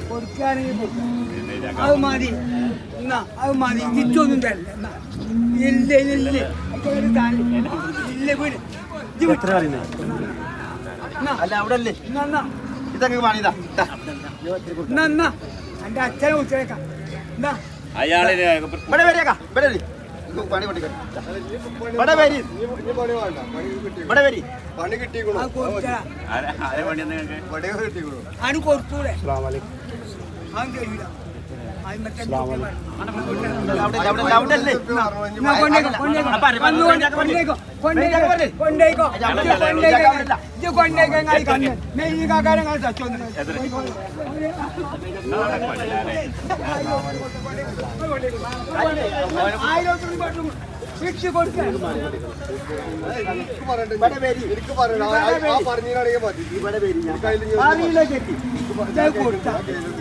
കൊടുക്കുകയാണെങ്കിൽ അത് മതി. എന്നാ അത് മതി. തിരിച്ചൊന്നും തരില്ല. ഇല്ല ഇല്ല ഇല്ല വീട് അല്ല അവിടെ അല്ലേ ഇതൊക്കെ പണിതാ എന്നാ എൻ്റെ അച്ഛനെ വിളിച്ചേക്കാം. എന്നാ ഇവിടെ വരിക പണി പൊട്ടിക്കാം. ഇവിടെ വരി ഇവിടെ വരി പണി കിട്ടിക്കോളൂ. അതിന് കൊടുത്തൂടെ അത് കഴിയില്ല.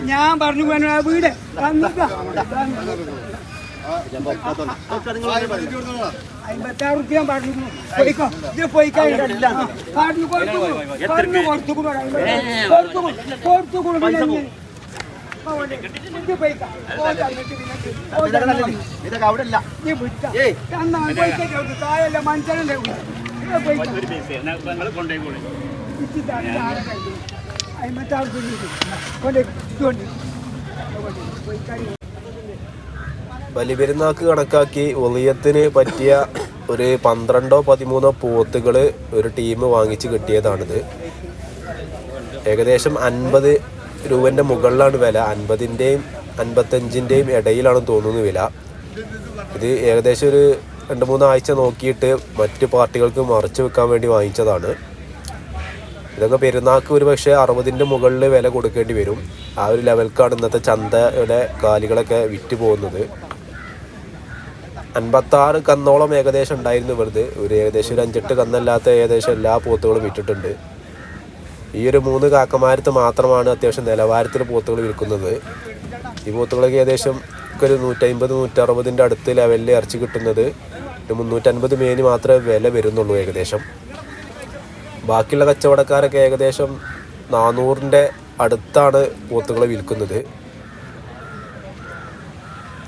ഞാൻ പറഞ്ഞു വീട് 56 റുപ്യ പറഞ്ഞു. പോയിക്കോ ഇത് പോയിക്കോ മനുഷ്യനെ ബലിപെരുന്നാക്ക് കണക്കാക്കി ഉളിയത്തിന് പറ്റിയ ഒരു 12-13 പോത്തുകൾ ഒരു ടീം വാങ്ങിച്ച് കിട്ടിയതാണിത്. ഏകദേശം 50 രൂപൻ്റെ മുകളിലാണ് വില. 50-ൻ്റെയും 55-ൻ്റെയും ഇടയിലാണെന്ന് തോന്നുന്നു വില. ഇത് ഏകദേശം ഒരു 2-3 ആഴ്ച നോക്കിയിട്ട് മറ്റ് പാർട്ടികൾക്ക് മറച്ചു വെക്കാൻ വേണ്ടി വാങ്ങിച്ചതാണ്. ഇതൊക്കെ പെരുന്നാൾക്ക് ഒരു പക്ഷേ 60-ൻ്റെ മുകളിൽ വില കൊടുക്കേണ്ടി വരും. ആ ഒരു ലെവൽക്കാണ് ഇന്നത്തെ ചന്തയുടെ കാലികളൊക്കെ വിറ്റ് പോകുന്നത്. 56 കന്നോളം ഏകദേശം ഉണ്ടായിരുന്നു വെറുതെ. ഏകദേശം ഒരു 5-8 കന്നല്ലാത്ത ഏകദേശം എല്ലാ പോത്തുകളും വിറ്റിട്ടുണ്ട്. ഈ ഒരു 3 കാക്കമാരത്ത് മാത്രമാണ് അത്യാവശ്യം നിലവാരത്തിൽ പോത്തുകൾ വിൽക്കുന്നത്. ഈ പോത്തുകളൊക്കെ ഏകദേശം ഒരു 150-160ൻ്റെ അടുത്ത് ലെവലിൽ ഇറച്ചി കിട്ടുന്നത്. 350 മേനി മാത്രമേ വില വരുന്നുള്ളൂ ഏകദേശം. ബാക്കിയുള്ള കച്ചവടക്കാരൊക്കെ ഏകദേശം 400ൻ്റെ അടുത്താണ് പോത്തുകൾ വിൽക്കുന്നത്.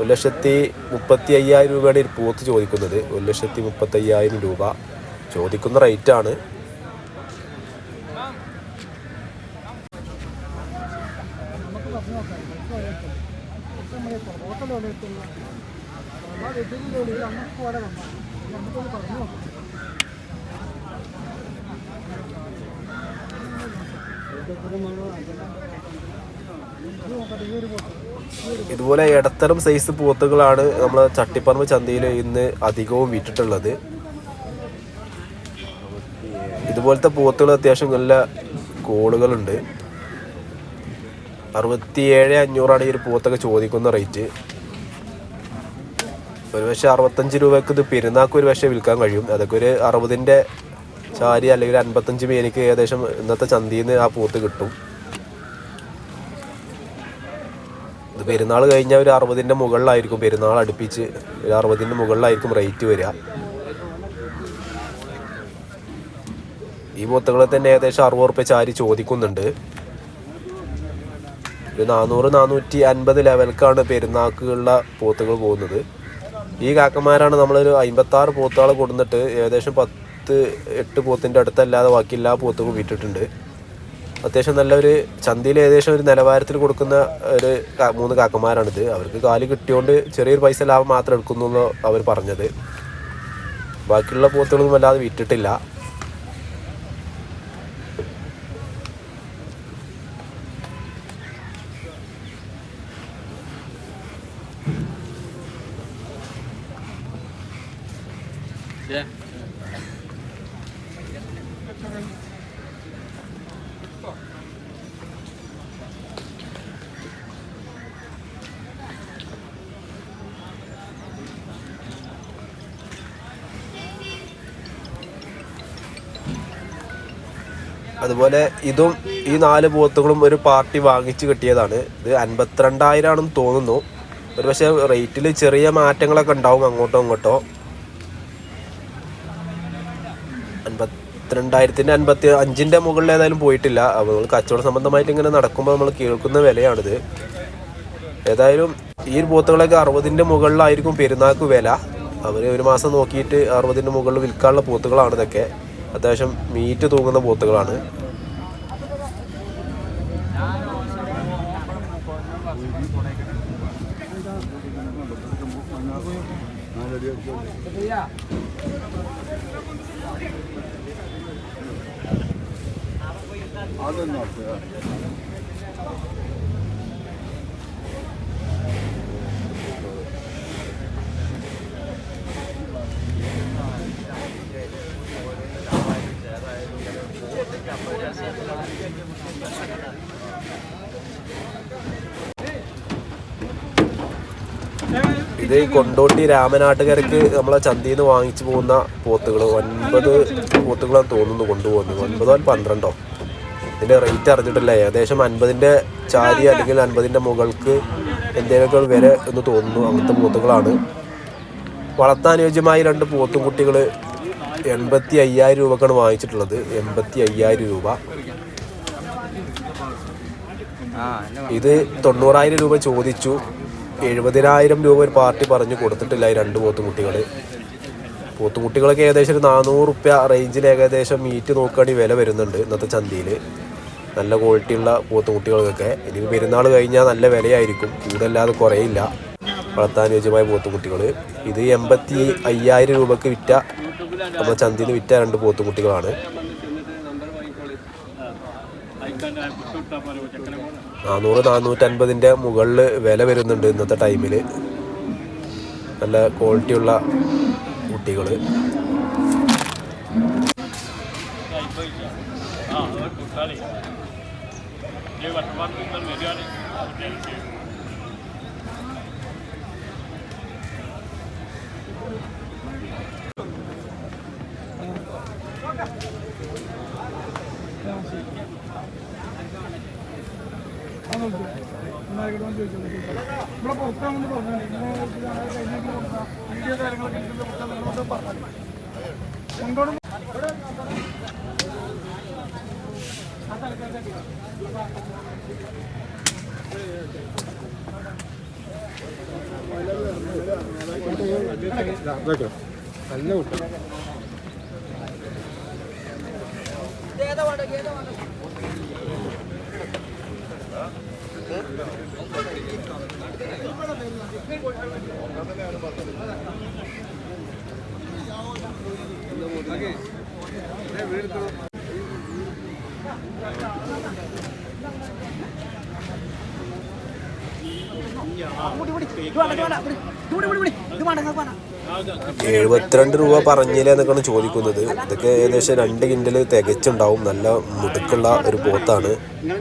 1,35,000 രൂപയാണ് ഒരു പോത്ത് ചോദിക്കുന്നത്. 1,35,000 രൂപ ചോദിക്കുന്ന റേറ്റാണ്. ഇതുപോലെ ഇടത്തരം സൈസ് പോത്തുകളാണ് നമ്മൾ ചട്ടിപ്പറമ്പ് ചന്തയിൽ ഇന്ന് അധികവും വിറ്റിട്ടുള്ളത്. ഇതുപോലത്തെ പോത്തുകൾ അത്യാവശ്യം നല്ല കോളുകളുണ്ട്. 67,500 ഈ ഒരു പോത്തൊക്കെ ചോദിക്കുന്ന റേറ്റ്. ഒരു പക്ഷേ 65 രൂപയ്ക്ക് ഇത് പെരുന്നാൾക്ക് ഒരു പക്ഷേ വിൽക്കാൻ കഴിയും. അതൊക്കെ ഒരു 60ൻ്റെ ചാരി അല്ലെങ്കിൽ 55 മേനിക്ക് ഏകദേശം ഇന്നത്തെ ചന്തയിൽ നിന്ന് ആ പോത്ത് കിട്ടും. ഇത് പെരുന്നാൾ കഴിഞ്ഞാൽ ഒരു 60ൻ്റെ മുകളിലായിരിക്കും, പെരുന്നാൾ അടുപ്പിച്ച് ഒരു 60ൻ്റെ മുകളിലായിരിക്കും റേറ്റ് വരിക. ഈ പോത്തുകളെ തന്നെ ഏകദേശം 60 റുപ്യ ചാരി ചോദിക്കുന്നുണ്ട്. ഒരു 400-450 ലെവൽക്കാണ് പെരുന്നാൾക്കുള്ള പോത്തുകൾ പോകുന്നത്. ഈ കാക്കന്മാരാണ് നമ്മളൊരു 56 പോത്തുകളെ കൊടുത്തിട്ട് ഏകദേശം 10-8 പോത്തിൻ്റെ അടുത്തല്ലാതെ ബാക്കി എല്ലാ പോത്തുകളും വിറ്റിട്ടുണ്ട്. അത്യാവശ്യം നല്ലൊരു ചന്തയിൽ ഏകദേശം ഒരു നിലവാരത്തിൽ കൊടുക്കുന്ന ഒരു 3 കാക്കന്മാരാണിത്. അവർക്ക് കാല് കിട്ടിയോണ്ട് ചെറിയൊരു പൈസ ലാഭം മാത്രം എടുക്കുന്നു എന്ന് അവർ പറഞ്ഞത്. ബാക്കിയുള്ള പോത്തുകളൊന്നും അല്ലാതെ വിറ്റിട്ടില്ല. അതുപോലെ ഇതും ഈ 4 പോത്തുകളും ഒരു പാർട്ടി വാങ്ങിച്ച് കിട്ടിയതാണ്. ഇത് 52,000 ആണെന്ന് തോന്നുന്നു. ഒരു പക്ഷേ റേറ്റിൽ ചെറിയ മാറ്റങ്ങളൊക്കെ ഉണ്ടാവും അങ്ങോട്ടോ ഇങ്ങോട്ടോ. 52,055 മുകളിൽ ഏതായാലും പോയിട്ടില്ല. അപ്പോൾ നമ്മൾ കച്ചവട സംബന്ധമായിട്ട് ഇങ്ങനെ നടക്കുമ്പോൾ നമ്മൾ കേൾക്കുന്ന വിലയാണിത്. ഏതായാലും ഈ പോത്തുകളൊക്കെ 60ൻ്റെ മുകളിലായിരിക്കും പെരുന്നാൾക്ക് വില. അവർ ഒരു മാസം നോക്കിയിട്ട് 60ൻ്റെ മുകളിൽ വിൽക്കാനുള്ള പോത്തുകളാണ് ഇതൊക്കെ. അത്യാവശ്യം മീറ്റ് തൂങ്ങുന്ന പോത്തുകളാണ്. ഇത് കൊണ്ടോട്ടി രാമനാട്ടുകരക്ക് നമ്മളെ ചന്തയിൽ നിന്ന് വാങ്ങിച്ചു പോകുന്ന പോത്തുകൾ 9 പോത്തുകളാണ് തോന്നുന്നു കൊണ്ടുപോകുന്നത്. 9 or 12. ഇതിൻ്റെ റേറ്റ് അറിഞ്ഞിട്ടില്ല. ഏകദേശം 50ൻ്റെ ചാരി അല്ലെങ്കിൽ 50ൻ്റെ മുകൾക്ക് എന്തെങ്കിലുമൊക്കെ വില എന്ന് തോന്നുന്നു. അങ്ങനത്തെ പോത്തുകളാണ്. വളർത്താനുയോജ്യമായ 2 പോത്തും കുട്ടികൾ 85,000 രൂപക്കാണ് വാങ്ങിച്ചിട്ടുള്ളത്. 85,000 രൂപ. ഇത് 90,000 രൂപ ചോദിച്ചു. 70,000 രൂപ ഒരു പാർട്ടി പറഞ്ഞു കൊടുത്തിട്ടില്ല ഈ 2 പോത്തുകുട്ടികൾ. പോത്തുകുട്ടികളൊക്കെ ഏകദേശം ഒരു 400 റുപ്യ റേഞ്ചിൽ ഏകദേശം മീറ്റ് നോക്കുകയാണെങ്കിൽ വില വരുന്നുണ്ട് ഇന്നത്തെ ചന്തയിൽ. നല്ല ക്വാളിറ്റിയുള്ള പോത്തുകുട്ടികൾക്കൊക്കെ. ഇനി പെരുന്നാൾ കഴിഞ്ഞാൽ നല്ല വിലയായിരിക്കും, കൂടുതലാതെ കുറയില്ല വളർത്താനുയോജ്യമായ പോത്തുകുട്ടികൾ. ഇത് 85,000 രൂപക്ക് വിറ്റ നമ്മുടെ ചന്തയിൽ നിന്ന് വിറ്റ 2 പോത്തുകുട്ടികളാണ്. 400-450ൻ്റെ മുകളിൽ വില വരുന്നുണ്ട് ഇന്നത്തെ ടൈമിൽ. നല്ല ക്വാളിറ്റിയുള്ള കുട്ടികൾ. രൂപ പറഞ്ഞില്ല എന്നൊക്കെയാണ് ചോദിക്കുന്നത്. ഇതൊക്കെ ഏകദേശം 2 കിൻഡൽ തികച്ചുണ്ടാവും. നല്ല മുടുക്കുള്ള ഒരു പോത്താണ്. പിന്നെ